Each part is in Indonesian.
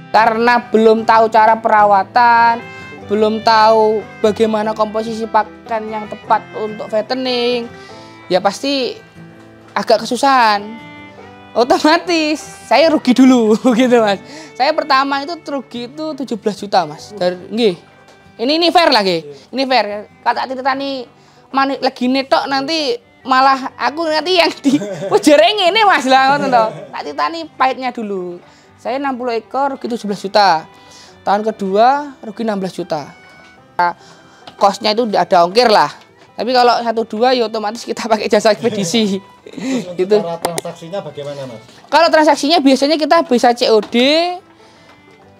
Karena belum tahu cara perawatan, belum tahu bagaimana komposisi pakan yang tepat untuk fattening, ya pasti agak kesusahan. Otomatis saya rugi dulu gitu Mas. Saya pertama itu rugi itu 17 juta Mas. Nggih. Ini fair lagi. Ini fair. Kata titani lagi netok nanti malah aku nanti yang di jereng ini Mas lah ngoten to. Tak titani pahitnya dulu. Saya 60 ekor rugi 17 juta. Tahun kedua rugi 16 juta. Kosnya itu ada ongkir lah. Tapi kalau 1-2 ya otomatis kita pakai jasa ekspedisi. Gitu. Cara transaksinya bagaimana Mas? Kalau transaksinya biasanya kita bisa COD.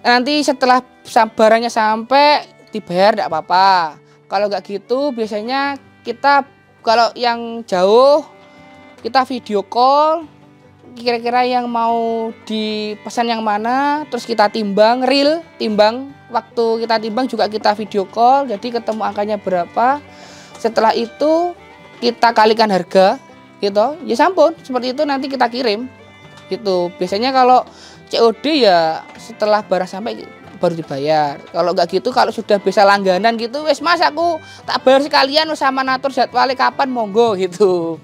Nanti setelah barangnya sampai dibayar tidak apa-apa. Kalau nggak gitu biasanya kita kalau yang jauh kita video call. Kira-kira yang mau dipesan yang mana, terus kita timbang, real, timbang. Waktu kita timbang juga kita video call, jadi ketemu angkanya berapa. Setelah itu kita kalikan harga, gitu. Ya sampun, seperti itu nanti kita kirim, gitu. Biasanya kalau COD ya setelah barang sampai baru dibayar. Kalau nggak gitu, kalau sudah bisa langganan gitu, wes Mas aku tak bayar sekalian sama natur jadwalnya kapan monggo gitu.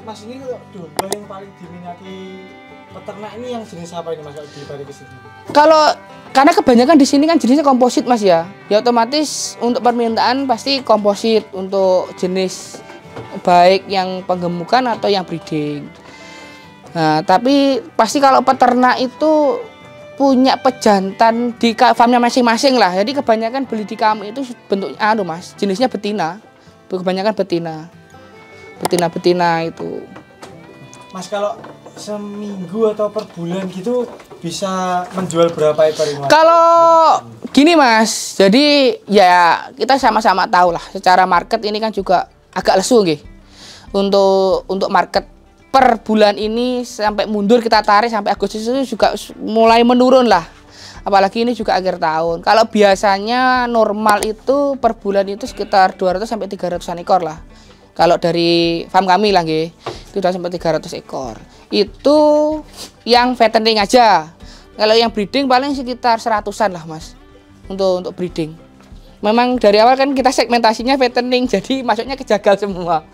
Mas ini kalau domba yang paling diminati peternak ini yang jenis apa ini Mas kalau di Bali kesini? Kalau karena kebanyakan di sini kan jenisnya komposit Mas ya. Ya otomatis untuk permintaan pasti komposit untuk jenis baik yang penggemukan atau yang breeding. Nah, tapi pasti kalau peternak itu punya pejantan di farmnya masing-masing lah. Jadi kebanyakan beli di kami itu bentuknya Mas, jenisnya betina. Kebanyakan betina. Betina-betina itu. Mas kalau seminggu atau per bulan gitu bisa menjual berapa ekor ini Mas? Kalau gini Mas, jadi ya kita sama-sama tahu lah secara market ini kan juga agak lesu nggih. Untuk market per bulan ini sampai mundur kita tarik sampai Agustus itu juga mulai menurun lah. Apalagi ini juga akhir tahun. Kalau biasanya normal itu per bulan itu sekitar 200 sampai 300-an ekor lah. Kalau dari farm kami lah nggih, itu udah sampai 300 ekor. Itu yang fattening aja. Kalau yang breeding paling sekitar 100-an lah Mas. Untuk breeding. Memang dari awal kan kita segmentasinya fattening, jadi masuknya kejagal semua.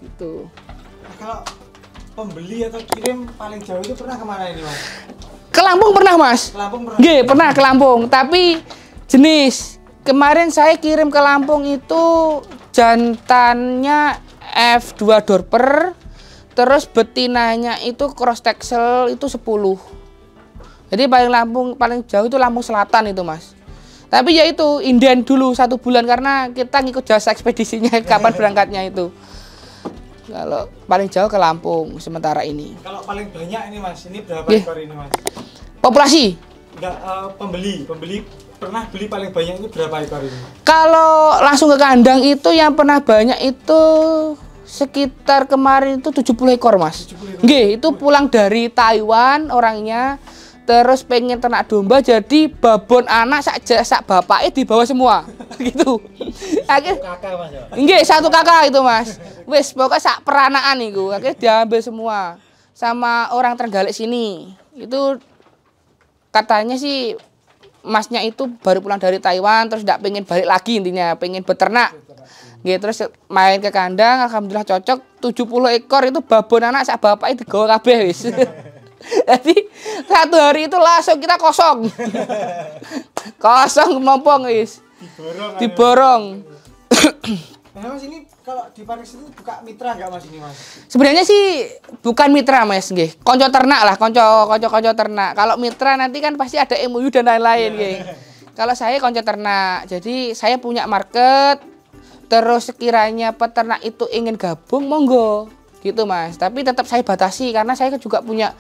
Itu. Nah, kalau pembeli atau kirim paling jauh itu pernah kemana ini Mas? Ke Lampung pernah Mas? Ke Lampung pernah? Nggih, pernah ke Lampung, tapi jenis. Kemarin saya kirim ke Lampung itu jantannya F2 Dorper, terus betinanya itu cross texel itu 10. Jadi paling jauh itu Lampung Selatan itu Mas. Tapi ya itu inden dulu 1 bulan karena kita ngikut jasa ekspedisinya kapan berangkatnya itu. Kalau paling jauh ke Lampung sementara ini. Kalau paling banyak ini Mas, ini berapa ekor ini Mas? Populasi? Enggak, pembeli pernah beli paling banyak itu berapa ekor ini? Kalau langsung ke kandang itu yang pernah banyak itu sekitar kemarin itu 70 ekor Mas. 70 ekor. Nggih, itu pulang dari Taiwan orangnya, terus pengen ternak domba jadi babon anak sak bapaknya dibawa semua. Gitu. Akhir Kakak Mas ya? nggih, 1 kakak itu Mas. Wis pokoknya sak peranaan iku, akhirnya diambil semua sama orang Trenggalek sini. Itu katanya sih Masnya itu baru pulang dari Taiwan terus tidak pengen balik lagi, intinya pengen beternak. Gitu, terus main ke kandang, alhamdulillah cocok. 70 ekor itu babon anak sak bapaknya digawa kabeh wis. Jadi 1 hari itu langsung kita kosong. Kosong mompong wis. Diborong. Nah Mas ini kalau di Paris itu buka mitra nggak Mas ini Mas? Sebenarnya sih bukan mitra Mas nggih. Konco ternak lah, konco ternak. Kalau mitra nanti kan pasti ada MOU dan lain-lain nggih. Kalau saya konco ternak. Jadi saya punya market, terus sekiranya peternak itu ingin gabung monggo. Gitu Mas. Tapi tetap saya batasi karena saya juga punya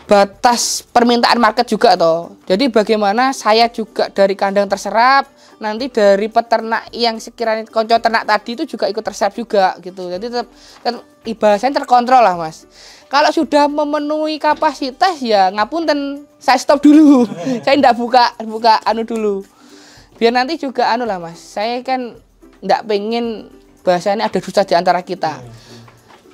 batas permintaan market juga toh. Jadi bagaimana saya juga dari kandang terserap, nanti dari peternak yang sekiranya konco ternak tadi itu juga ikut terserap juga gitu. Jadi tetap ibaratnya terkontrol lah Mas. Kalau sudah memenuhi kapasitas ya ngapunten, saya stop dulu. Saya tidak buka anu dulu. Biar nanti juga anu lah Mas. Saya kan tidak pengen bahasanya ada dusta di antara kita.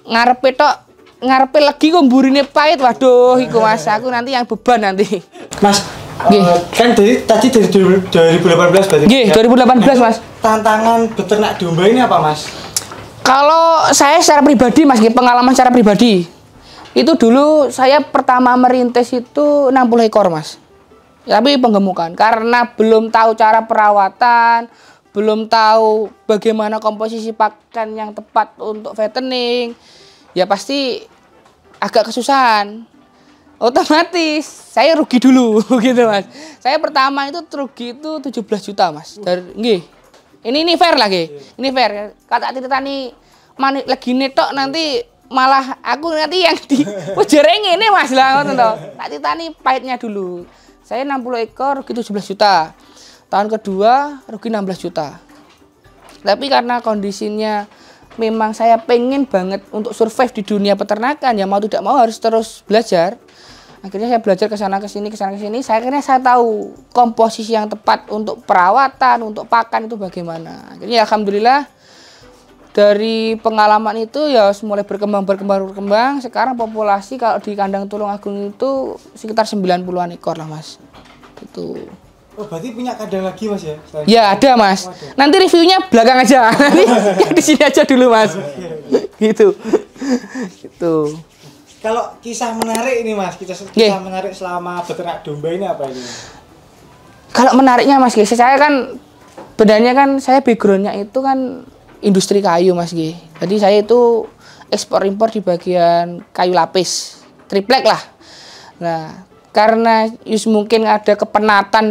Ngarepe tok ngarepe legi kok mburine pahit. Waduh, iku Mas, aku nanti yang beban nanti. Mas, Nggih. kan tadi dari 2018 berarti. Nggih, 2018 Mas. Tantangan beternak domba ini apa Mas? Kalau saya secara pribadi Mas, pengalaman secara pribadi. Itu dulu saya pertama merintis itu 60 ekor Mas. Tapi penggemukan karena belum tahu cara perawatan, belum tahu bagaimana komposisi pakan yang tepat untuk fattening. Ya pasti agak kesusahan. Otomatis saya rugi dulu gitu Mas. Saya pertama itu rugi itu 17 juta Mas. Dari nggih. Ini fair lagi. Ini fair. Kata titani manik lagi netok nanti malah aku nanti yang di jereng ini Mas lah ngoten to. Tak titani pahitnya dulu. Saya 60 ekor rugi 17 juta. Tahun kedua rugi 16 juta. Tapi karena kondisinya memang saya pengen banget untuk survive di dunia peternakan, ya mau tidak mau harus terus belajar. Akhirnya saya belajar ke sana ke sini. Akhirnya saya tahu komposisi yang tepat untuk perawatan, untuk pakan itu bagaimana. Akhirnya alhamdulillah dari pengalaman itu ya mulai berkembang. Sekarang populasi kalau di kandang Tulungagung itu sekitar 90-an ekor lah Mas. Itu. Oh, berarti punya kandang lagi Mas ya? Ya ada Mas. Nanti reviewnya belakang aja. Nanti di sini aja dulu Mas. Gitu. Gitu. Kalau kisah menarik ini Mas, kisah menarik selama beternak domba ini apa ini? Kalau menariknya Mas, saya kan bedanya kan saya backgroundnya itu kan industri kayu Mas G. Jadi saya itu ekspor impor di bagian kayu lapis, triplek lah. Nah, karena mungkin ada kepenatan,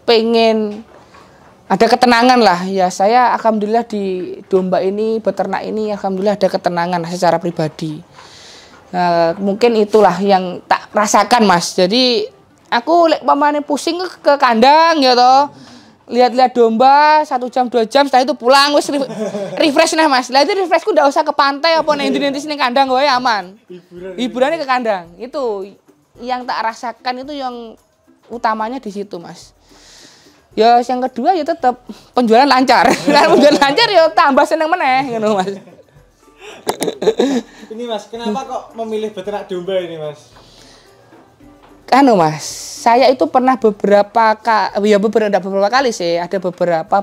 pengen ada ketenangan lah. Ya saya alhamdulillah di domba ini, beternak ini alhamdulillah ada ketenangan secara pribadi. Nah, mungkin itulah yang tak rasakan Mas. Jadi aku pamane pusing ke kandang ya toh. Lihat-lihat domba 1 jam 2 jam setelah itu pulang wis refresh nah Mas. Lah itu refreshku ndak usah ke pantai apa nanti sini kandang wae aman. Hiburannya ke kandang. Itu yang tak rasakan itu yang utamanya di situ Mas. Ya yang kedua ya tetap penjualan lancar. Kalau penjualan lancar ya tambah seneng meneh ngono Mas. Ini Mas, kenapa kok memilih beternak domba ini Mas? Anu Mas, saya itu pernah beberapa kali sih, ada beberapa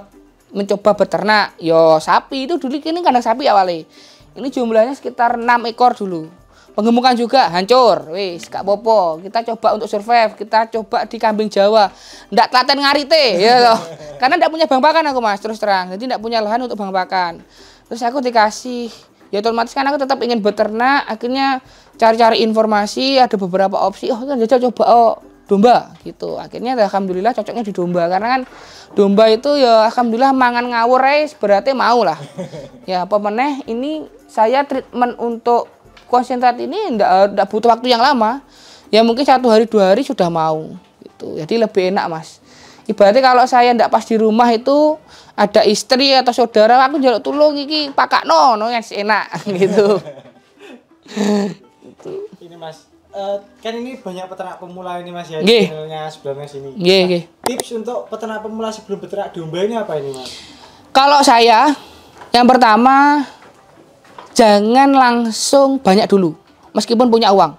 mencoba beternak. Yo sapi itu dulu ini kandang sapi awalnya. Ini jumlahnya sekitar 6 ekor dulu. Penggemukan juga hancur, wis gak popo. Kita coba untuk survive, kita coba di kambing Jawa. Ndak telaten ngarite, ya loh. Karena ndak punya bang pakan aku Mas, terus terang. Jadi ndak punya lahan untuk bang pakan. Terus aku dikasih, ya otomatis kan aku tetap ingin beternak. Akhirnya cari-cari informasi, ada beberapa opsi. Oh, kan jajal coba domba gitu. Akhirnya alhamdulillah cocoknya di domba karena kan domba itu ya alhamdulillah mangan ngawur berarti mau lah. Ya apa meneh ini saya treatment untuk konsentrat ini enggak butuh waktu yang lama. Ya mungkin 1 hari 2 hari sudah mau gitu. Jadi lebih enak Mas. Ibaratnya kalau saya enggak pas di rumah itu ada istri atau saudara aku njaluk tulung iki pakakno yang enak gitu. Ini Mas, kan ini banyak peternak pemula ini Mas ya, Nggih. channelnya sebelumnya sini. Nggih. Tips untuk peternak pemula sebelum beternak domba ini apa ini Mas? Kalau saya, yang pertama jangan langsung banyak dulu, meskipun punya uang.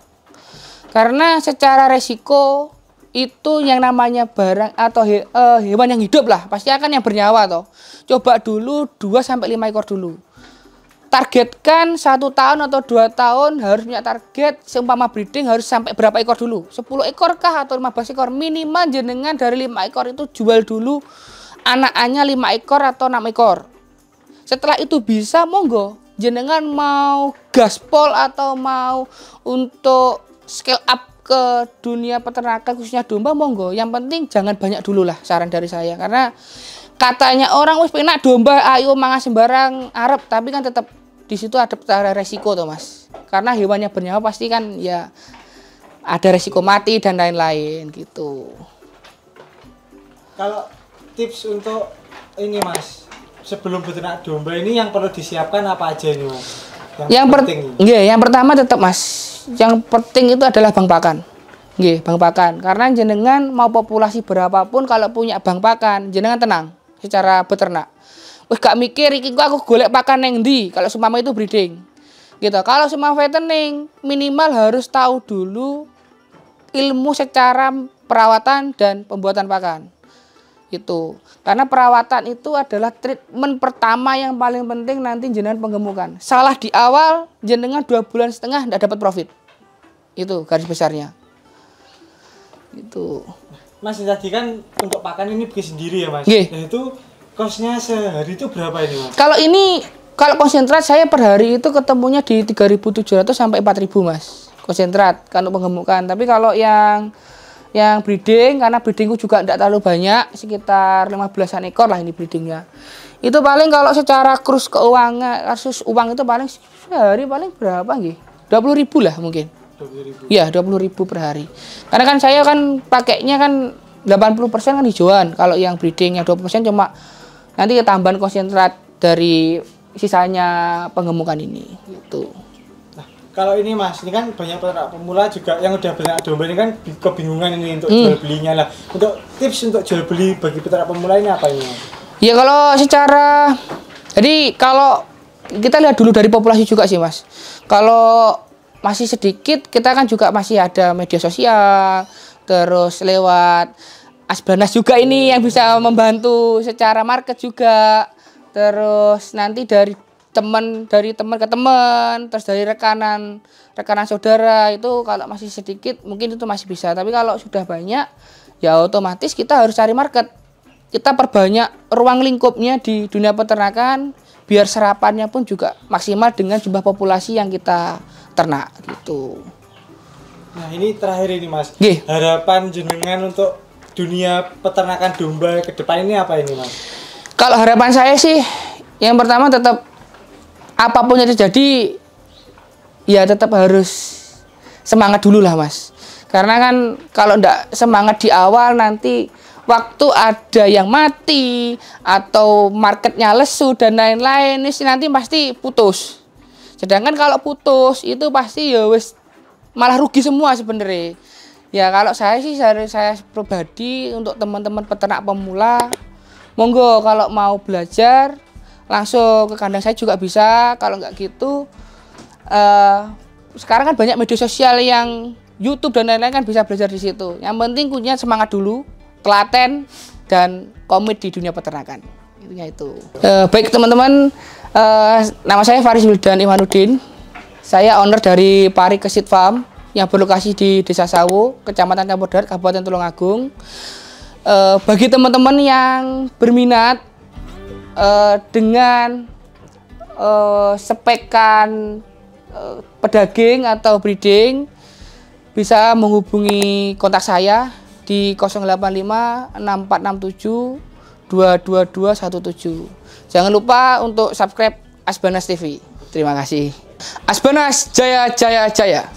Karena secara resiko itu yang namanya barang atau hewan yang hidup lah, pasti akan yang bernyawa toh. Coba dulu 2-5 ekor dulu. Targetkan 1 tahun atau 2 tahun harus punya target seumpama breeding harus sampai berapa ekor dulu, 10 ekor kah atau 15 ekor minimal jenengan dari 5 ekor itu jual dulu anak-annya 5 ekor atau 6 ekor. Setelah itu bisa monggo jenengan mau gaspol atau mau untuk scale up ke dunia peternakan khususnya domba monggo. Yang penting jangan banyak dulu lah saran dari saya karena katanya orang wis penak domba ayo mangan sembarang arep tapi kan tetap di situ ada resiko tuh Mas. Karena hewannya bernyawa pasti kan ya ada resiko mati dan lain-lain gitu. Kalau tips untuk ini Mas, sebelum beternak domba ini yang perlu disiapkan apa aja ini Mas? Yang pertama tetap Mas, yang penting itu adalah bang pakan. Nggih, bang pakan. Karena jenengan mau populasi berapapun kalau punya bang pakan, jenengan tenang secara beternak. Wis gak mikir iki aku golek pakan neng ndi kalau seumpama itu breeding. Gitu. Kalau semua fattening minimal harus tahu dulu ilmu secara perawatan dan pembuatan pakan. Itu. Karena perawatan itu adalah treatment pertama yang paling penting nanti jenengan penggemukan. Salah di awal, jenengan 2,5 bulan tidak dapat profit. Itu garis besarnya. Itu. Mas, tadi kan untuk pakan ini bikin sendiri ya Mas? Iya. Nah itu kosnya sehari itu berapa ini Mas? Kalau konsentrat saya per hari itu ketemunya di 3.700 sampai 4.000 Mas. Konsentrat kan untuk penggemukan. Tapi kalau yang breeding, karena breedingku juga tidak terlalu banyak, sekitar 15-an ekor lah ini breedingnya. Itu paling kalau secara kurs keuangan, kasus uang itu paling sehari paling berapa nggih? 20.000 lah mungkin. 20.000. Iya, 20.000 per hari. Karena kan saya kan pakainya kan 80% kan hijauan. Kalau yang breeding yang 20% cuma nanti tambahan konsentrat dari sisanya penggemukan ini gitu. Nah, kalau ini Mas, ini kan banyak peternak pemula juga yang udah banyak domba ini kan kebingungan ini untuk jual belinya lah. Untuk tips untuk jual beli bagi peternak pemula ini apa ini Mas? Ya kalau secara kalau kita lihat dulu dari populasi juga sih Mas. Kalau masih sedikit kita kan juga masih ada media sosial, terus lewat Asbanas juga ini yang bisa membantu secara market juga. Terus nanti dari teman ke teman, terus dari rekanan saudara itu kalau masih sedikit mungkin itu masih bisa. Tapi kalau sudah banyak ya otomatis kita harus cari market. Kita perbanyak ruang lingkupnya di dunia peternakan biar serapannya pun juga maksimal dengan jumlah populasi yang kita ternak gitu. Nah, ini terakhir ini Mas. Gih. Harapan jenengan untuk dunia peternakan domba ke depan ini apa ini Mas? Kalau harapan saya sih, yang pertama tetap apapun yang terjadi, ya tetap harus semangat dulu lah Mas. Karena kan kalau enggak semangat di awal nanti waktu ada yang mati atau marketnya lesu dan lain-lain, nanti pasti putus. Sedangkan kalau putus itu pasti ya wis malah rugi semua sebenarnya. Ya kalau saya sih saya pribadi untuk teman-teman peternak pemula, monggo kalau mau belajar langsung ke kandang saya juga bisa. Kalau nggak gitu sekarang kan banyak media sosial yang YouTube dan lain-lain kan bisa belajar di situ. Yang penting punya semangat dulu, telaten dan komit di dunia peternakan. Intinya itu. Baik teman-teman, nama saya Faris Wildan Imanuddin. Saya owner dari Pari Kesit Farm yang berlokasi di Desa Sawo, Kecamatan Campur Darat, Kabupaten Tulungagung. Bagi teman-teman yang berminat dengan spekan pedaging atau breeding, bisa menghubungi kontak saya di 085 6467 22217. Jangan lupa untuk subscribe Asbanas TV. Terima kasih. Asbanas Jaya Jaya Jaya.